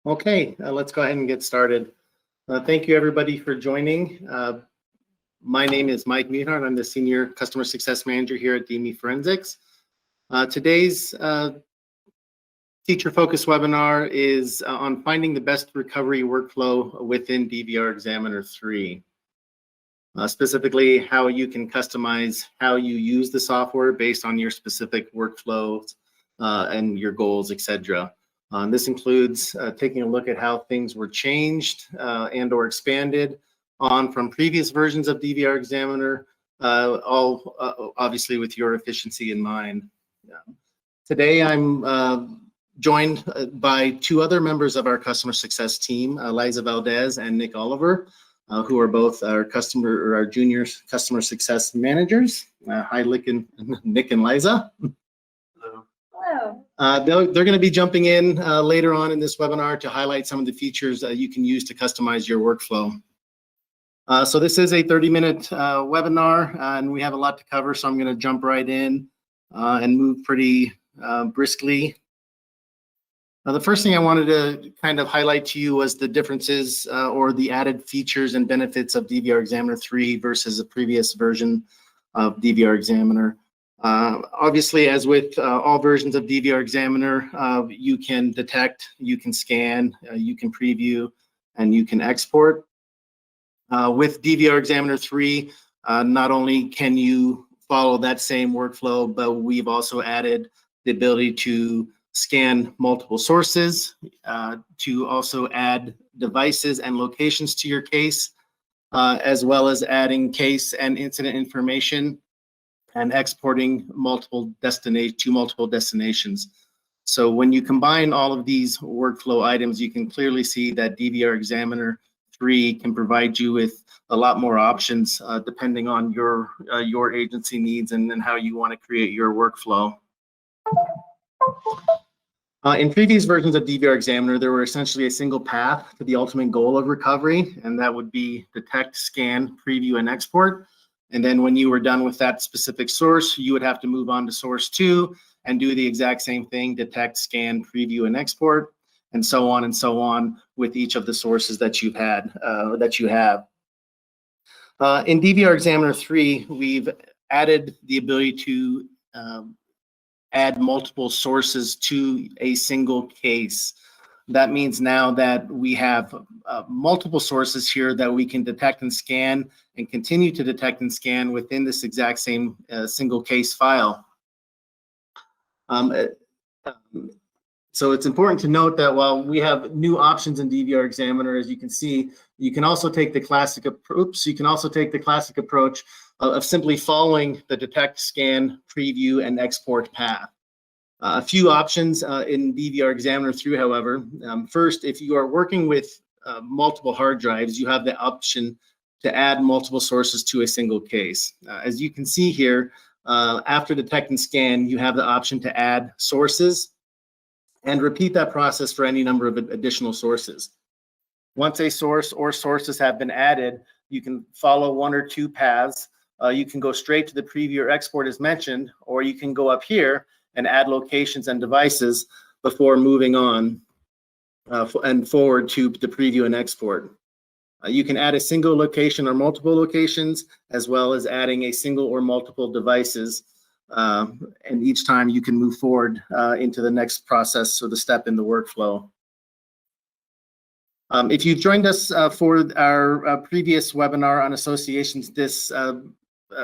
Okay, let's go ahead and get started. Thank you everybody for joining. My name is Mike Meadhart. I'm the Senior Customer Success Manager here at DME Forensics. Today's teacher-focused webinar is on finding the best recovery workflow within DVR Examiner 3. Specifically, how you can customize how you use the software based on your specific workflows and your goals, etc. This includes taking a look at how things were changed and or expanded on from previous versions of DVR Examiner, all obviously with your efficiency in mind. Today I'm joined by two other members of our customer success team, Liza Valdez and Nick Oliver, who are both our junior customer success managers. Hi, Nick and Liza. Hello. They're going to be jumping in later on in this webinar to highlight some of the features that you can use to customize your workflow. So this is a 30-minute webinar, and we have a lot to cover, so I'm going to jump right in and move pretty briskly. The first thing I wanted to kind of highlight to you was the differences or the added features and benefits of DVR Examiner 3 versus a previous version of DVR Examiner. Obviously, as with all versions of DVR Examiner, you can detect, you can scan, you can preview, and you can export. With DVR Examiner 3, not only can you follow that same workflow, but we've also added the ability to scan multiple sources, to also add devices and locations to your case, as well as adding case and incident information and exporting to multiple destinations. So when you combine all of these workflow items, you can clearly see that DVR Examiner 3 can provide you with a lot more options depending on your agency needs and how you want to create your workflow. In previous versions of DVR Examiner, there were essentially a single path to the ultimate goal of recovery, and that would be detect, scan, preview, and export. And then when you were done with that specific source, you would have to move on to source 2 and do the exact same thing, detect, scan, preview, and export, and so on with each of the sources that you have. In DVR Examiner 3, we've added the ability to add multiple sources to a single case. That means now that we have multiple sources here that we can detect and scan and continue to detect and scan within this exact same single case file. So it's important to note that while we have new options in DVR Examiner, as you can see, you can also take the classic approach of simply following the detect, scan, preview, and export path. A few options in DVR Examiner 3, however. First, if you are working with multiple hard drives, you have the option to add multiple sources to a single case. As you can see here, after detect and scan, you have the option to add sources and repeat that process for any number of additional sources. Once a source or sources have been added, you can follow one or two paths. You can go straight to the preview or export as mentioned, or you can go up here and add locations and devices before moving on and forward to the preview and export. You can add a single location or multiple locations, as well as adding a single or multiple devices. And each time you can move forward into the next process or the step in the workflow. If you've joined us for our previous webinar on associations, this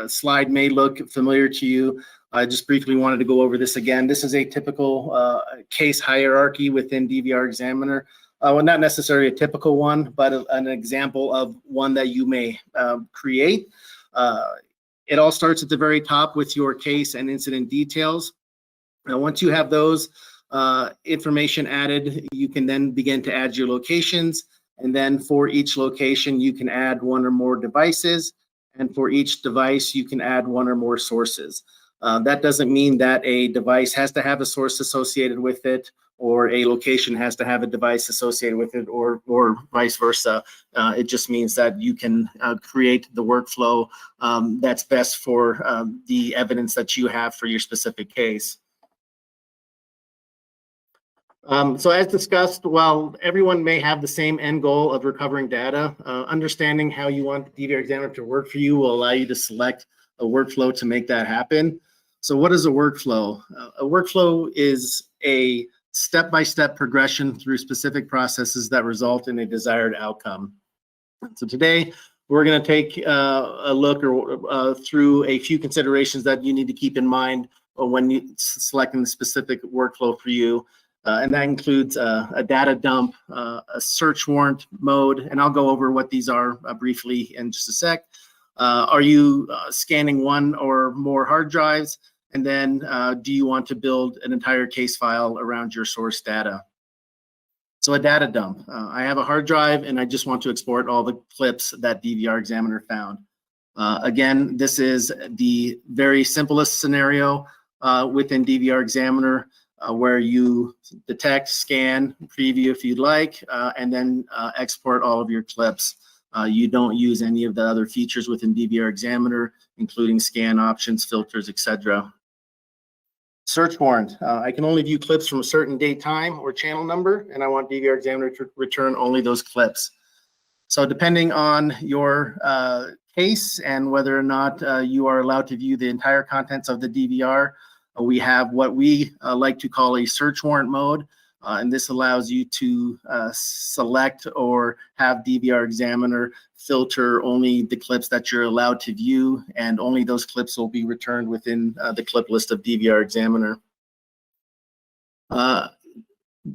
slide may look familiar to you. I just briefly wanted to go over this again. This is a typical case hierarchy within DVR Examiner. Well, not necessarily a typical one, but an example of one that you may create. It all starts at the very top with your case and incident details. Now, once you have those information added, you can then begin to add your locations. And then for each location, you can add one or more devices. And for each device, you can add one or more sources. That doesn't mean that a device has to have a source associated with it, or a location has to have a device associated with it, or vice versa. It just means that you can create the workflow that's best for the evidence that you have for your specific case. So as discussed, while everyone may have the same end goal of recovering data, understanding how you want the DVR Examiner to work for you will allow you to select a workflow to make that happen. So what is a workflow? A workflow is a step-by-step progression through specific processes that result in a desired outcome. So today, we're going to take a look through a few considerations that you need to keep in mind when you selecting the specific workflow for you. And that includes a data dump, a search warrant mode, and I'll go over what these are briefly in just a sec. Are you scanning one or more hard drives? And then do you want to build an entire case file around your source data? So a data dump. I have a hard drive and I just want to export all the clips that DVR Examiner found. Again, this is the very simplest scenario within DVR Examiner, where you detect, scan, preview if you'd like, and then export all of your clips. You don't use any of the other features within DVR Examiner, including scan options, filters, etc. Search warrant. I can only view clips from a certain date, time, or channel number, and I want DVR Examiner to return only those clips. So depending on your case and whether or not you are allowed to view the entire contents of the DVR, we have what we like to call a search warrant mode, and this allows you to select or have DVR Examiner filter only the clips that you're allowed to view, and only those clips will be returned within the clip list of DVR Examiner.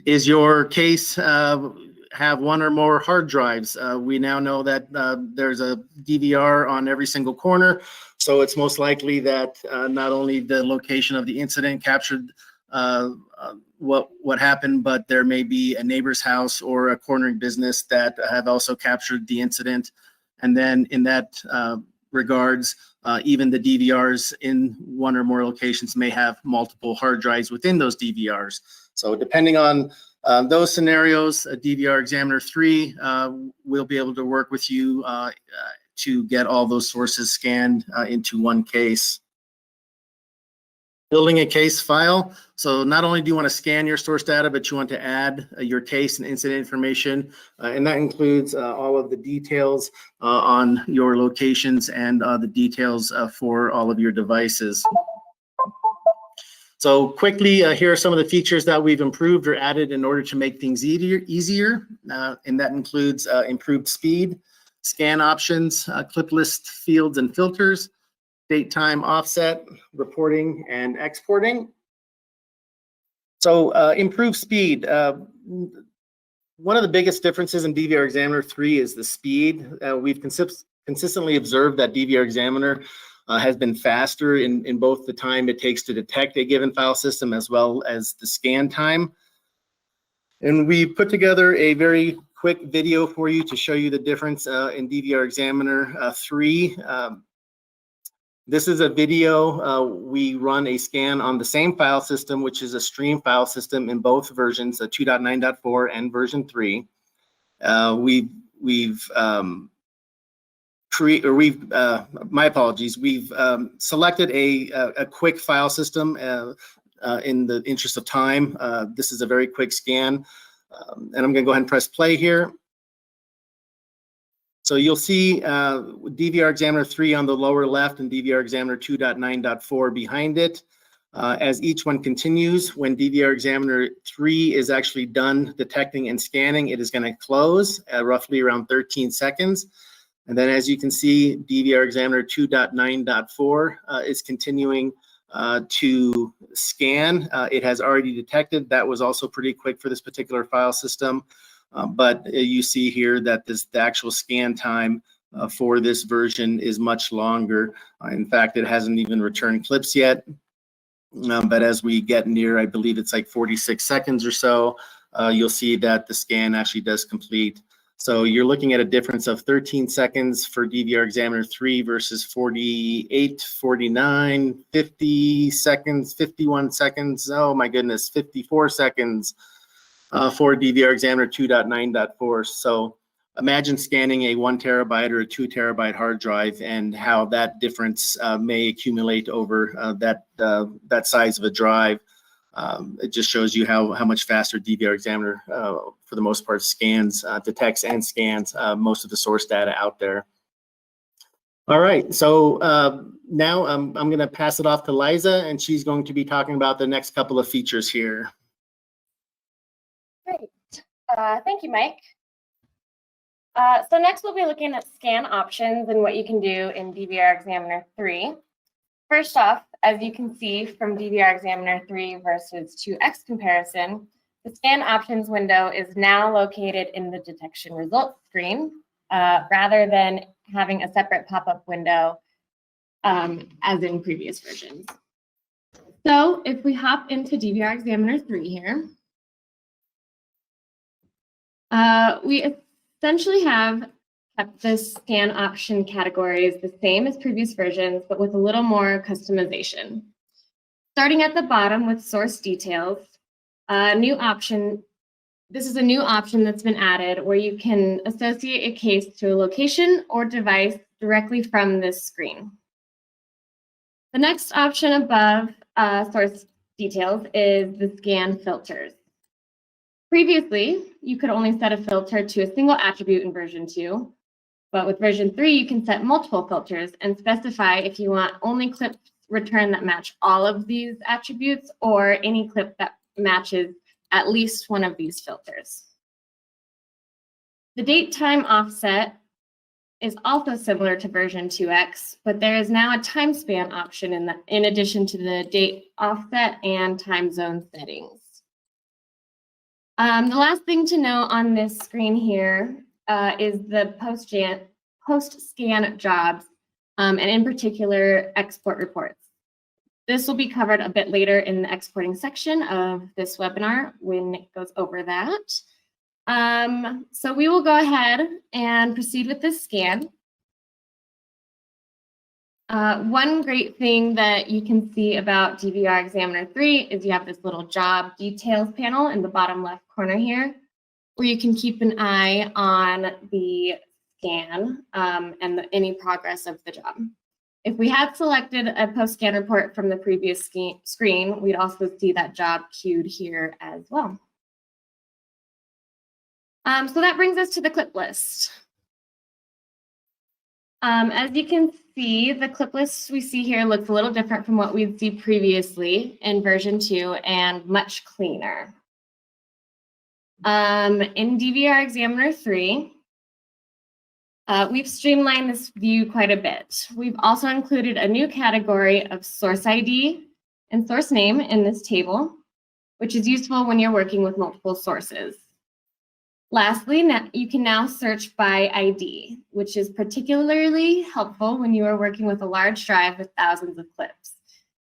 Is your case have one or more hard drives? We now know that there's a DVR on every single corner, so it's most likely that not only the location of the incident captured what happened, but there may be a neighbor's house or a cornering business that have also captured the incident. And then in that regards, even the DVRs in one or more locations may have multiple hard drives within those DVRs. So depending on those scenarios, a DVR Examiner 3 will be able to work with you to get all those sources scanned into one case. Building a case file. So not only do you want to scan your source data, but you want to add your case and incident information, and that includes all of the details on your locations and the details for all of your devices. So quickly, here are some of the features that we've improved or added in order to make things easier, and that includes improved speed, scan options, clip list fields and filters, date, time, offset, reporting, and exporting. So improved speed. One of the biggest differences in DVR Examiner 3 is the speed. We've consistently observed that DVR Examiner has been faster in both the time it takes to detect a given file system as well as the scan time. And we put together a very quick video for you to show you the difference in DVR Examiner 3. This is a video. We run a scan on the same file system, which is a stream file system in both versions, 2.9.4 and version 3. My apologies. We've selected a quick file system in the interest of time. This is a very quick scan, and I'm going to go ahead and press play here. So you'll see DVR Examiner 3 on the lower left and DVR Examiner 2.9.4 behind it. As each one continues, when DVR Examiner 3 is actually done detecting and scanning, it is going to close at roughly around 13 seconds. And then as you can see, DVR Examiner 2.9.4 is continuing to scan. It has already detected. That was also pretty quick for this particular file system. But you see here that the actual scan time for this version is much longer. In fact, it hasn't even returned clips yet. But as we get near, I believe it's like 46 seconds or so, you'll see that the scan actually does complete. So you're looking at a difference of 13 seconds for DVR Examiner 3 versus 48, 49, 50 seconds, 51 seconds. Oh my goodness, 54 seconds. For DVR Examiner 2.9.4. So imagine scanning a 1 terabyte or a 2 terabyte hard drive and how that difference may accumulate over that size of a drive. It just shows you how much faster DVR Examiner, for the most part, scans, detects and scans most of the source data out there. All right, so now I'm going to pass it off to Liza, and she's going to be talking about the next couple of features here. Great. Thank you, Mike. So next we'll be looking at scan options and what you can do in DVR Examiner 3. First off, as you can see from DVR Examiner 3 versus 2X comparison, the scan options window is now located in the detection results screen rather than having a separate pop-up window as in previous versions. So if we hop into DVR Examiner 3 here, we essentially have kept the scan option categories the same as previous versions, but with a little more customization. Starting at the bottom with source details, new option. This is a new option that's been added where you can associate a case to a location or device directly from this screen. The next option above source details is the scan filters. Previously, you could only set a filter to a single attribute in version 2, but with version 3, you can set multiple filters and specify if you want only clips returned that match all of these attributes or any clip that matches at least one of these filters. The date time offset is also similar to version 2X, but there is now a time span option in addition to the date offset and time zone settings. The last thing to know on this screen here is the post-scan jobs, and in particular, export reports. This will be covered a bit later in the exporting section of this webinar when Nick goes over that. So we will go ahead and proceed with this scan. One great thing that you can see about DVR Examiner 3 is you have this little job details panel in the bottom left corner here, where you can keep an eye on the scan and any progress of the job. If we had selected a post-scan report from the previous screen, we'd also see that job queued here as well. So that brings us to the clip list. As you can see, the clip list we see here looks a little different from what we'd see previously in version 2 and much cleaner. In DVR Examiner 3, we've streamlined this view quite a bit. We've also included a new category of source ID and source name in this table, which is useful when you're working with multiple sources. Lastly, you can now search by ID, which is particularly helpful when you are working with a large drive with thousands of clips.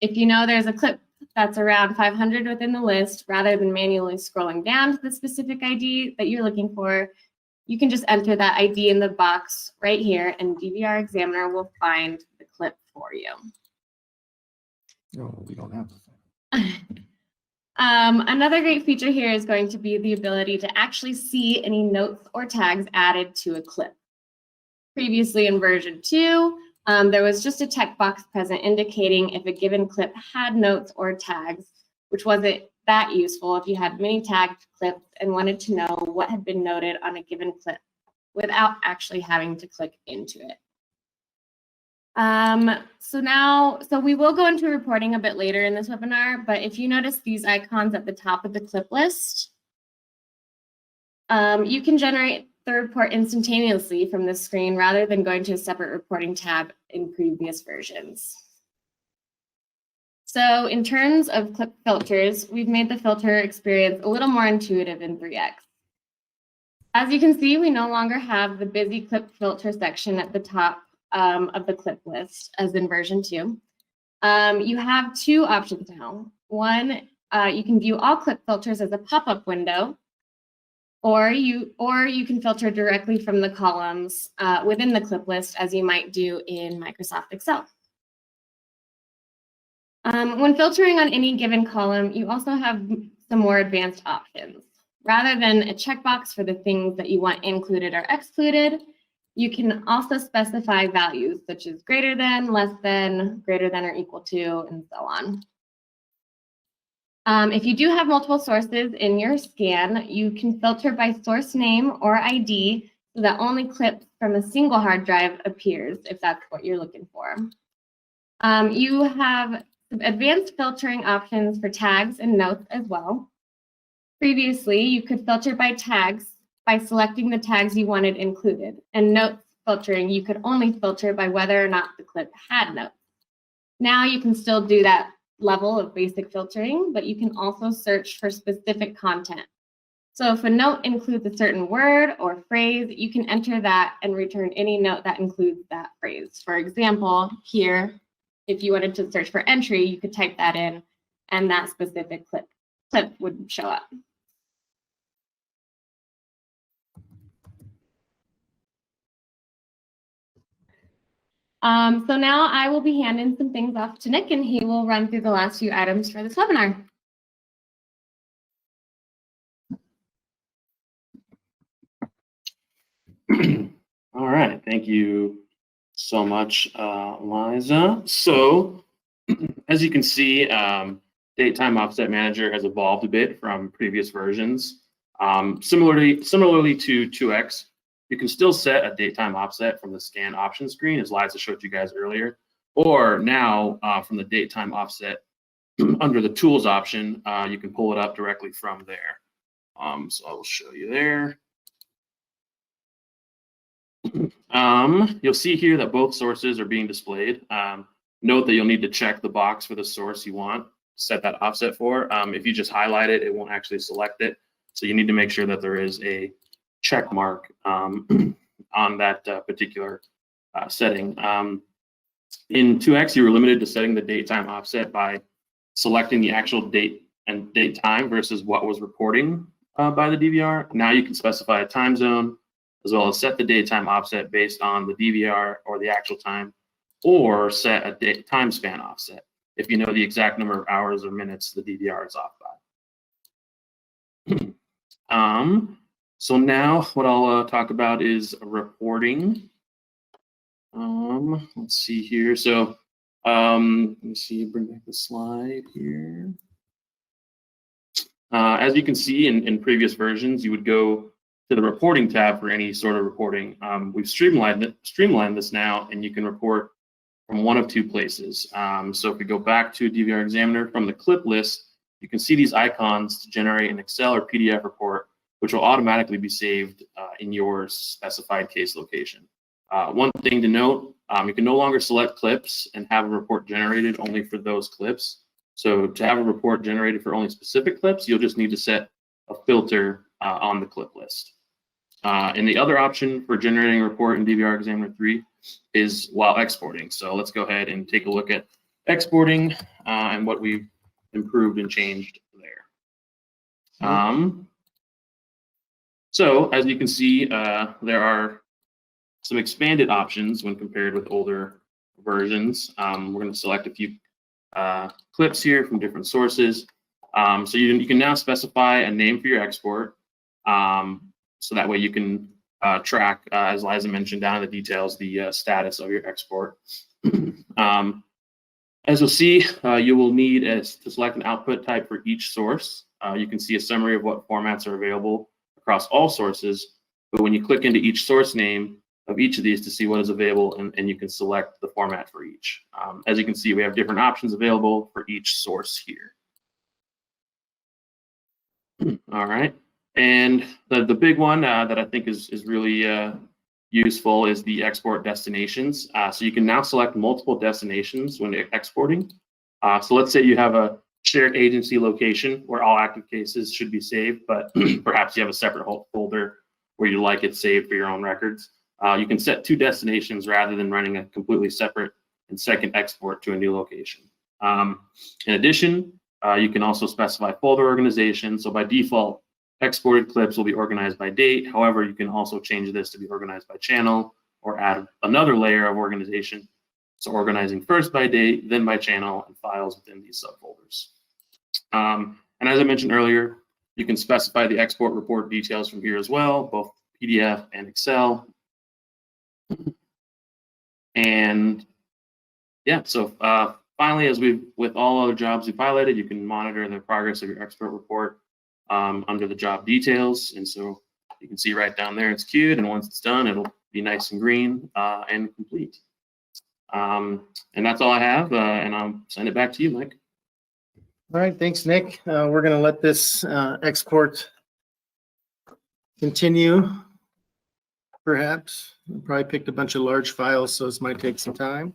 If you know there's a clip that's around 500 within the list, rather than manually scrolling down to the specific ID that you're looking for, you can just enter that ID in the box right here, and DVR Examiner will find the clip for you. No, we don't have Another great feature here is going to be the ability to actually see any notes or tags added to a clip. Previously in version 2, there was just a checkbox present indicating if a given clip had notes or tags, which wasn't that useful if you had many tagged clips and wanted to know what had been noted on a given clip without actually having to click into it. So we will go into reporting a bit later in this webinar, but if you notice these icons at the top of the clip list, you can generate the report instantaneously from this screen rather than going to a separate reporting tab in previous versions. So in terms of clip filters, we've made the filter experience a little more intuitive in 3X. As you can see, we no longer have the busy clip filter section at the top of the clip list as in version 2. You have two options now. One, you can view all clip filters as a pop-up window, or you can filter directly from the columns within the clip list as you might do in Microsoft Excel. When filtering on any given column, you also have some more advanced options. Rather than a checkbox for the things that you want included or excluded, you can also specify values such as greater than, less than, greater than or equal to, and so on. If you do have multiple sources in your scan, you can filter by source name or ID so that only clips from a single hard drive appears, if that's what you're looking for. You have advanced filtering options for tags and notes as well. Previously, you could filter by tags by selecting the tags you wanted included, and notes filtering, you could only filter by whether or not the clip had notes. Now you can still do that level of basic filtering, but you can also search for specific content. So if a note includes a certain word or phrase, you can enter that and return any note that includes that phrase. For example, here, if you wanted to search for entry, you could type that in and that specific clip would show up. So now I will be handing some things off to Nick, and he will run through the last few items for this webinar. All right, thank you so much, Liza. So, as you can see, Date Time Offset Manager has evolved a bit from previous versions. Similarly to 2X, you can still set a date time offset from the scan option screen, as Liza showed you guys earlier, or now from the date time offset under the tools option, you can pull it up directly from there. So I will show you there. You'll see here that both sources are being displayed. Note that you'll need to check the box for the source you want to set that offset for. If you just highlight it, it won't actually select it. So you need to make sure that there is a check mark on that particular setting. In 2X, you were limited to setting the date time offset by selecting the actual date and date time versus what was reporting by the DVR. Now you can specify a time zone, as well as set the date time offset based on the DVR or the actual time, or set a date time span offset if you know the exact number of hours or minutes the DVR is off by. So now what I'll talk about is reporting. Let's see here. So let me see, bring back the slide here. As you can see in previous versions, you would go to the reporting tab for any sort of reporting. We've streamlined this now, and you can report from one of two places. So if we go back to DVR Examiner, from the clip list, you can see these icons to generate an Excel or PDF report, which will automatically be saved in your specified case location. One thing to note, you can no longer select clips and have a report generated only for those clips. So to have a report generated for only specific clips, you'll just need to set a filter on the clip list. And the other option for generating a report in DVR Examiner 3 is while exporting. So let's go ahead and take a look at exporting and what we've improved and changed there. So as you can see, there are some expanded options when compared with older versions. We're going to select a few clips here from different sources. So you can now specify a name for your export. So that way you can track, as Liza mentioned down in the details, the status of your export. As you'll see, you will need to select an output type for each source. You can see a summary of what formats are available across all sources, but when you click into each source name of each of these to see what is available, and you can select the format for each. As you can see, we have different options available for each source here. All right, and the big one that I think is really useful is the export destinations. So you can now select multiple destinations when exporting. So let's say you have a shared agency location where all active cases should be saved, but perhaps you have a separate folder where you like it saved for your own records. You can set two destinations rather than running a completely separate and second export to a new location. In addition, you can also specify folder organization. So by default, exported clips will be organized by date. However, you can also change this to be organized by channel or add another layer of organization. So organizing first by date, then by channel, and files within these subfolders. And as I mentioned earlier, you can specify the export report details from here as well, both PDF and Excel. And yeah, so finally, with all other jobs we've highlighted, you can monitor the progress of your export report under the job details. And so you can see right down there it's queued, and once it's done, it'll be nice and green and complete. And that's all I have, and I'll send it back to you, Mike. All right, thanks, Nick. We're going to let this export continue. Perhaps we probably picked a bunch of large files, so this might take some time.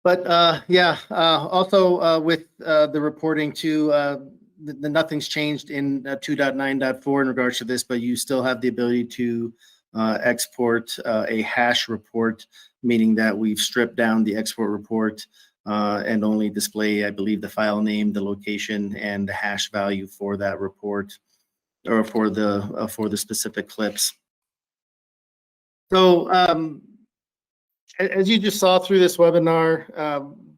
But yeah, also with the reporting too, nothing's changed in 2.9.4 in regards to this, but you still have the ability to export a hash report, meaning that we've stripped down the export report and only display, I believe, the file name, the location, and the hash value for that report, or for the specific clips. So as you just saw through this webinar,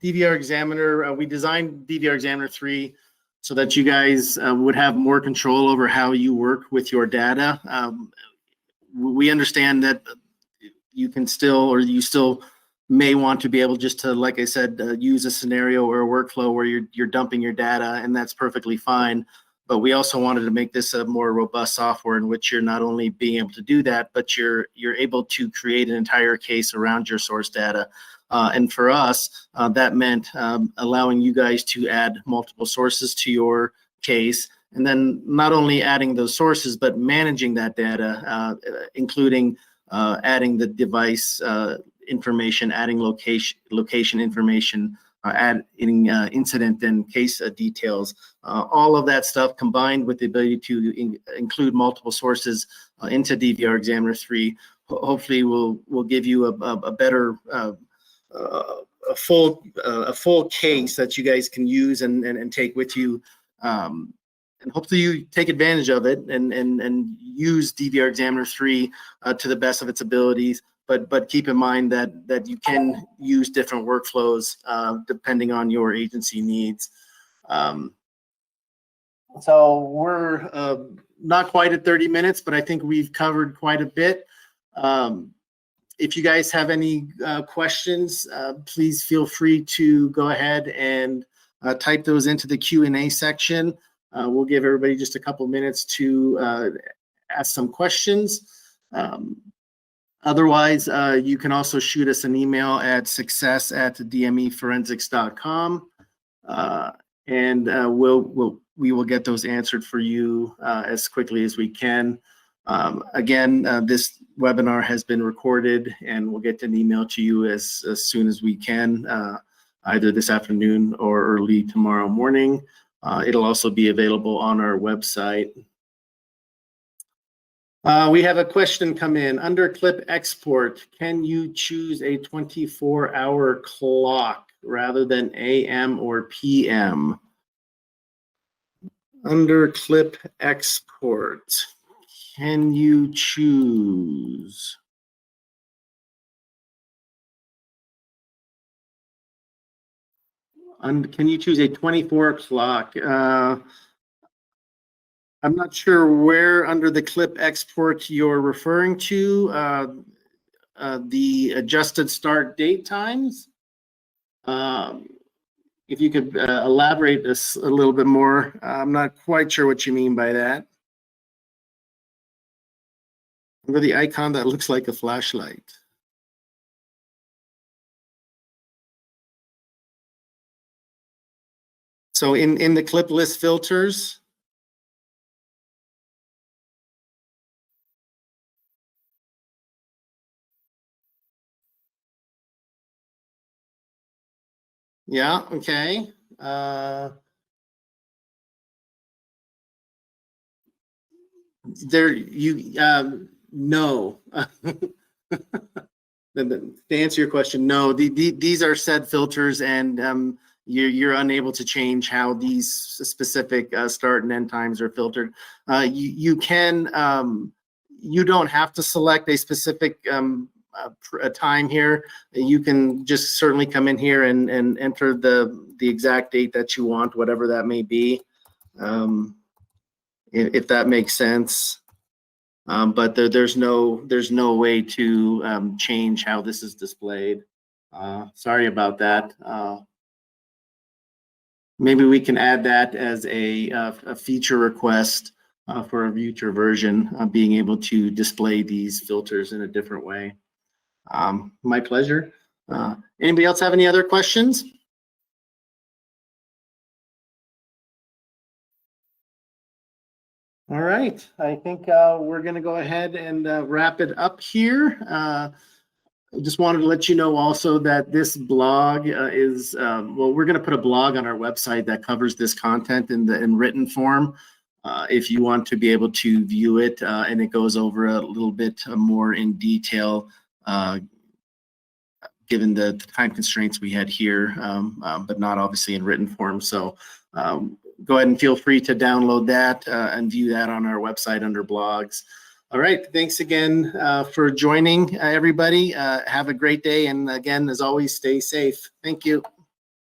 DVR Examiner, we designed DVR Examiner 3 so that you guys would have more control over how you work with your data. We understand that you can still, or you still may want to be able just to, like I said, use a scenario or a workflow where you're dumping your data, and that's perfectly fine. But we also wanted to make this a more robust software in which you're not only being able to do that, but you're able to create an entire case around your source data. And for us, that meant allowing you guys to add multiple sources to your case, and then not only adding those sources, but managing that data, including adding the device information, adding location information, adding incident and case details. All of that stuff combined with the ability to include multiple sources into DVR Examiner 3, hopefully will give you a better, a full case that you guys can use and take with you. And hopefully you take advantage of it and use DVR Examiner 3 to the best of its abilities. But keep in mind that you can use different workflows depending on your agency needs. So we're not quite at 30 minutes, but I think we've covered quite a bit. If you guys have any questions, please feel free to go ahead and type those into the Q&A section. We'll give everybody just a couple minutes to ask some questions. Otherwise, you can also shoot us an email at success@dmeforensics.com, and we will get those answered for you as quickly as we can. Again, this webinar has been recorded, and we'll get an email to you as soon as we can, either this afternoon or early tomorrow morning. It'll also be available on our website. We have a question come in. Under clip export, can you choose a 24-hour clock rather than AM or PM? Under clip export, can you choose? Can you choose a 24 o'clock? I'm not sure where under the clip export you're referring to. The adjusted start date times. If you could elaborate this a little bit more, I'm not quite sure what you mean by that. Under the icon that looks like a flashlight. So in the clip list filters, yeah, okay. No. To answer your question, no. These are set filters, and you're unable to change how these specific start and end times are filtered. You can, you don't have to select a specific a time here. You can just certainly come in here and enter the exact date that you want, whatever that may be, if that makes sense. But there's no way to change how this is displayed. Sorry about that. Maybe we can add that as a feature request for a future version, being able to display these filters in a different way. My pleasure. Anybody else have any other questions? All right, I think we're going to go ahead and wrap it up here. I just wanted to let you know also that this blog is, well, we're going to put a blog on our website that covers this content in written form. If you want to be able to view it, and it goes over a little bit more in detail, given the time constraints we had here, but not obviously in written form. So go ahead and feel free to download that and view that on our website under blogs. All right, thanks again for joining, everybody. Have a great day, and again, as always, stay safe. Thank you.